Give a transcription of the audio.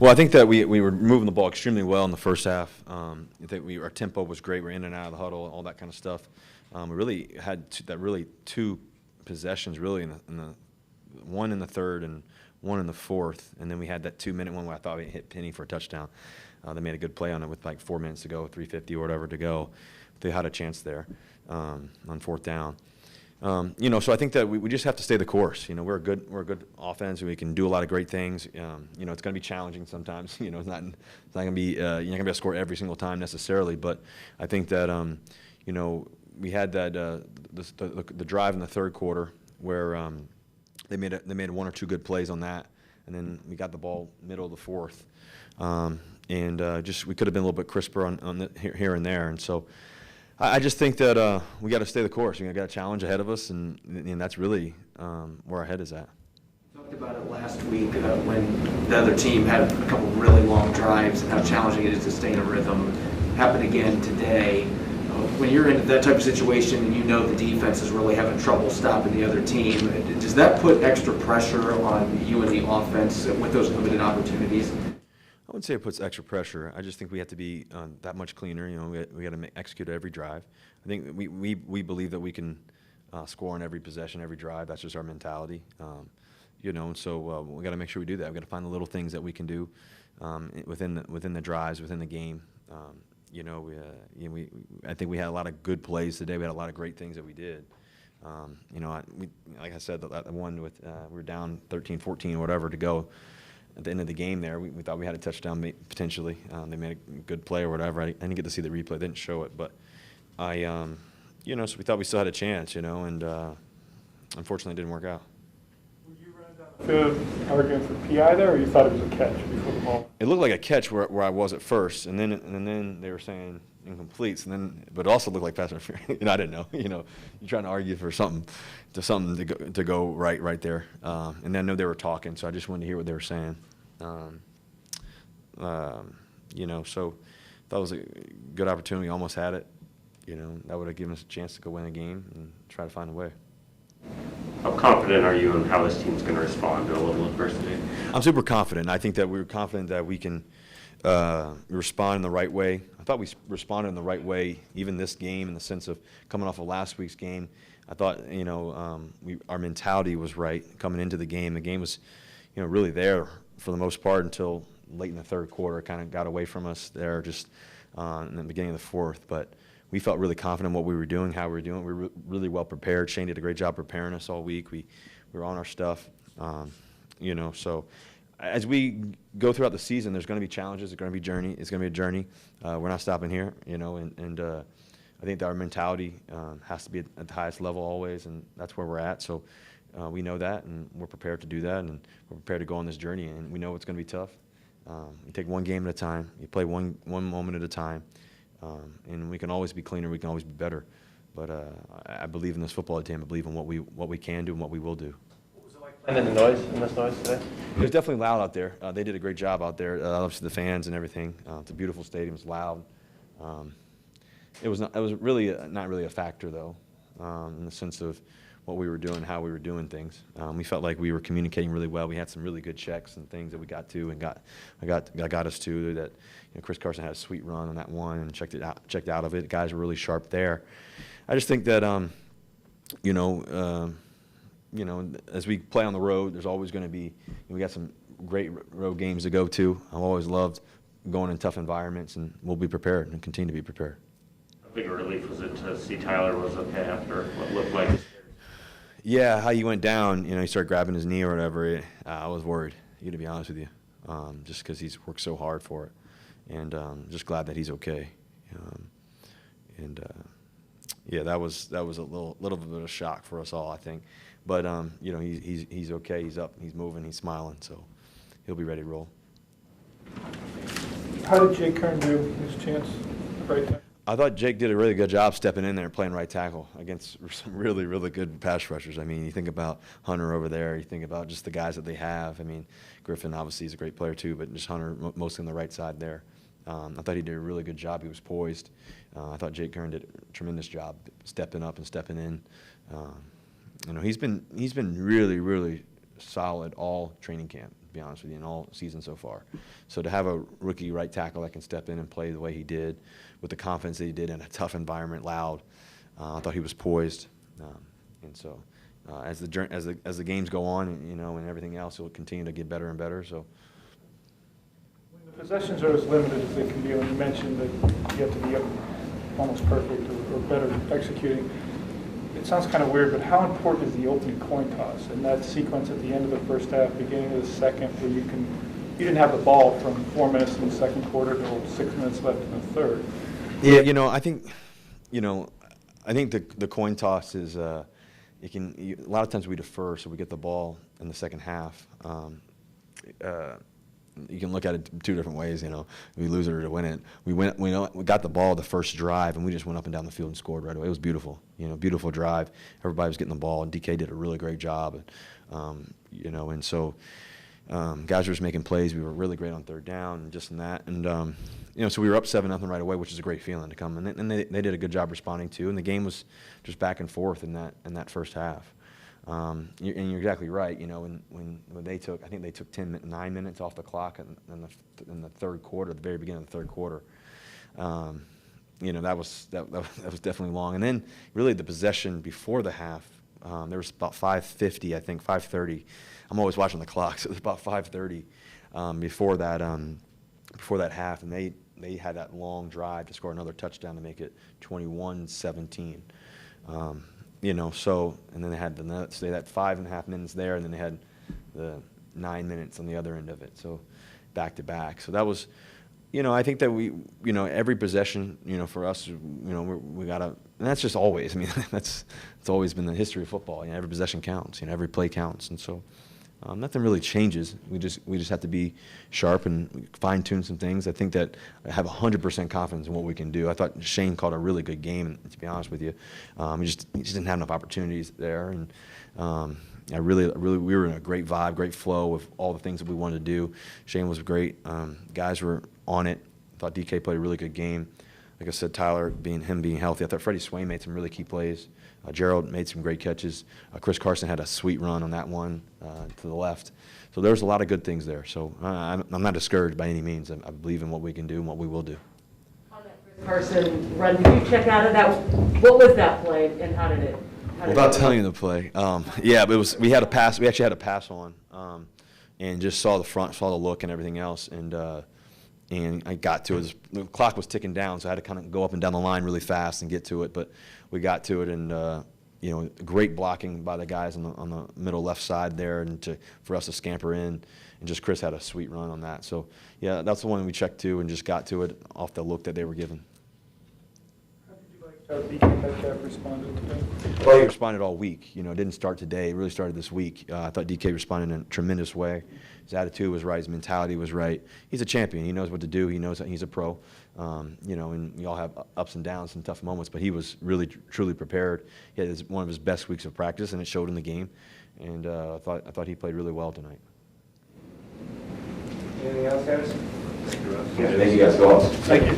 Well, I think that we were moving the ball extremely well in the first half. I think our tempo was great. We're in and out of the huddle, all that kind of stuff. We really had two possessions really in the one in the third and one in the fourth, and then we had that 2-minute one where I thought we hit Penny for a touchdown. They made a good play on it with like 4 minutes to go, 3:50 or whatever to go. They had a chance there on fourth down. So I think that we just have to stay the course. We're a good offense. We can do a lot of great things. It's going to be challenging sometimes. It's not going to be you're not going to be able to score every single time necessarily. But I think that we had that the drive in the third quarter where they made one or two good plays on that, and then we got the ball middle of the fourth, and we could have been a little bit crisper on here and there, and so. I just think that we got to stay the course. We got a challenge ahead of us, and that's really where our head is at. We talked about it last week when the other team had a couple of really long drives and how challenging it is to stay in a rhythm. Happened again today. When you're in that type of situation and you know the defense is really having trouble stopping the other team, does that put extra pressure on you and the offense with those limited opportunities? I wouldn't say it puts extra pressure. I just think we have to be that much cleaner. We got to execute every drive. I think we believe that we can score on every possession, every drive. That's just our mentality. And so we got to make sure we do that. We got to find the little things that we can do within the drives, within the game. I think we had a lot of good plays today. We had a lot of great things that we did. Like I said, that one with we were down 13, 14, or whatever to go. At the end of the game there, we thought we had a touchdown potentially. They made a good play or whatever. I didn't get to see the replay. They didn't show it. But so we thought we still had a chance, and unfortunately it didn't work out. Were you running down the field arguing for PI there, or you thought it was a catch before the ball? It looked like a catch where I was at first, and then they were saying incompletes, but it also looked like pass interference. I didn't know. You're trying to argue for something to go right there. And then I know they were talking, so I just wanted to hear what they were saying. So that was a good opportunity. We almost had it. That would have given us a chance to go win a game and try to find a way. How confident are you in how this team's going to respond to a little adversity? I'm super confident. I think that we're confident that we can respond in the right way. I thought we responded in the right way, even this game, in the sense of coming off of last week's game. I thought, our mentality was right coming into the game. The game was, really there for the most part until late in the third quarter. It kind of got away from us there just in the beginning of the fourth. But we felt really confident in what we were doing, how we were doing. We were really well prepared. Shane did a great job preparing us all week. We were on our stuff, So as we go throughout the season, there's going to be challenges. It's going to be a journey. We're not stopping here, and I think that our mentality has to be at the highest level always, and that's where we're at. So we know that, and we're prepared to do that, and we're prepared to go on this journey. And we know it's going to be tough. You take one game at a time. You play one moment at a time, and we can always be cleaner. We can always be better. But I believe in this football team. I believe in what we can do and what we will do. And then the noise today? It was definitely loud out there. They did a great job out there. Obviously the fans and everything. It's a beautiful stadium. It's loud. It was really not really a factor though, in the sense of what we were doing, how we were doing things. We felt like we were communicating really well. We had some really good checks and things that we got to and got us to that. Chris Carson had a sweet run on that one and checked out of it. The guys were really sharp there. I just think that as we play on the road, there's always going to be, we got some great road games to go to. I've always loved going in tough environments, and we'll be prepared and continue to be prepared. How big a relief was it to see Tyler was okay after what looked like? Yeah, how he went down, he started grabbing his knee or whatever. I was worried, to be honest with you, just because he's worked so hard for it. And just glad that he's okay. That was a little bit of a shock for us all, I think. But he's okay. He's up. He's moving. He's smiling. So he'll be ready to roll. How did Jake Kern do his chance right there? I thought Jake did a really good job stepping in there and playing right tackle against some really, really good pass rushers. I mean, you think about Hunter over there. You think about just the guys that they have. I mean, Griffin obviously is a great player too, but just Hunter mostly on the right side there. I thought he did a really good job. He was poised. I thought Jake Kern did a tremendous job stepping up and stepping in. He's been really, really solid all training camp, to be honest with you, and all season so far. So to have a rookie right tackle that can step in and play the way he did, with the confidence that he did in a tough environment, loud, I thought he was poised. And so as the games go on, and everything else, it'll continue to get better and better. So. When the possessions are as limited as they can be, when you mentioned that you have to be almost perfect or better executing, it sounds kind of weird, but how important is the opening coin toss and that sequence at the end of the first half, beginning of the second, where you didn't have the ball from 4 minutes in the second quarter to 6 minutes left in the third? Yeah, I think the coin toss is a lot of times we defer, so we get the ball in the second half. You can look at it two different ways. We lose it or to win it. We got the ball the first drive, and we just went up and down the field and scored right away. It was beautiful. Beautiful drive. Everybody was getting the ball, and DK did a really great job. And so guys were just making plays. We were really great on third down and just in that. And so we were up 7-0 right away, which is a great feeling to come. And they did a good job responding too. And the game was just back and forth in that first half. And you're exactly right. When they took, I think they took 9 minutes off the clock in the third quarter, the very beginning of the third quarter. That was definitely long. And then really the possession before the half, there was about 5:50, I think 5:30. I'm always watching the clock, so it was about 5:30 before that half, and they had that long drive to score another touchdown to make it 21-17. And then they had that 5.5 minutes there, and then they had the 9 minutes on the other end of it, so back to back. So that was, I think that we, every possession, for us, we gotta, and that's just always. I mean, it's always been the history of football. Every possession counts. Every play counts, and so. Nothing really changes. We just have to be sharp and fine tune some things. I think that I have 100% confidence in what we can do. I thought Shane called a really good game, to be honest with you. He just didn't have enough opportunities there, and we were in a great vibe, great flow with all the things that we wanted to do. Shane was great. Guys were on it. I thought DK played a really good game. Like I said, Tyler being healthy. I thought Freddie Swain made some really key plays. Gerald made some great catches. Chris Carson had a sweet run on that one to the left. So there was a lot of good things there. So I'm not discouraged by any means. I believe in what we can do and what we will do. On that Chris Carson run, did you check out of that? What was that play, and how did it? Without telling you the play, yeah, but we had a pass. We actually had a pass on, and just saw the front, saw the look and everything else, and I got to it. The clock was ticking down, so I had to kind of go up and down the line really fast and get to it. But we got to it, and great blocking by the guys on the middle left side there, and for us to scamper in, and just Chris had a sweet run on that. So yeah, that's the one we checked to and just got to it off the look that they were given. How did you like how DK Metcalf responded today? Well, he responded all week. It didn't start today. It really started this week. I thought DK responded in a tremendous way. His attitude was right. His mentality was right. He's a champion. He knows what to do. He knows that he's a pro. And we all have ups and downs and tough moments, but he was really, truly prepared. He had one of his best weeks of practice, and it showed in the game. And I thought he played really well tonight. Anything else, guys? Thank you guys. Go on. Thank you.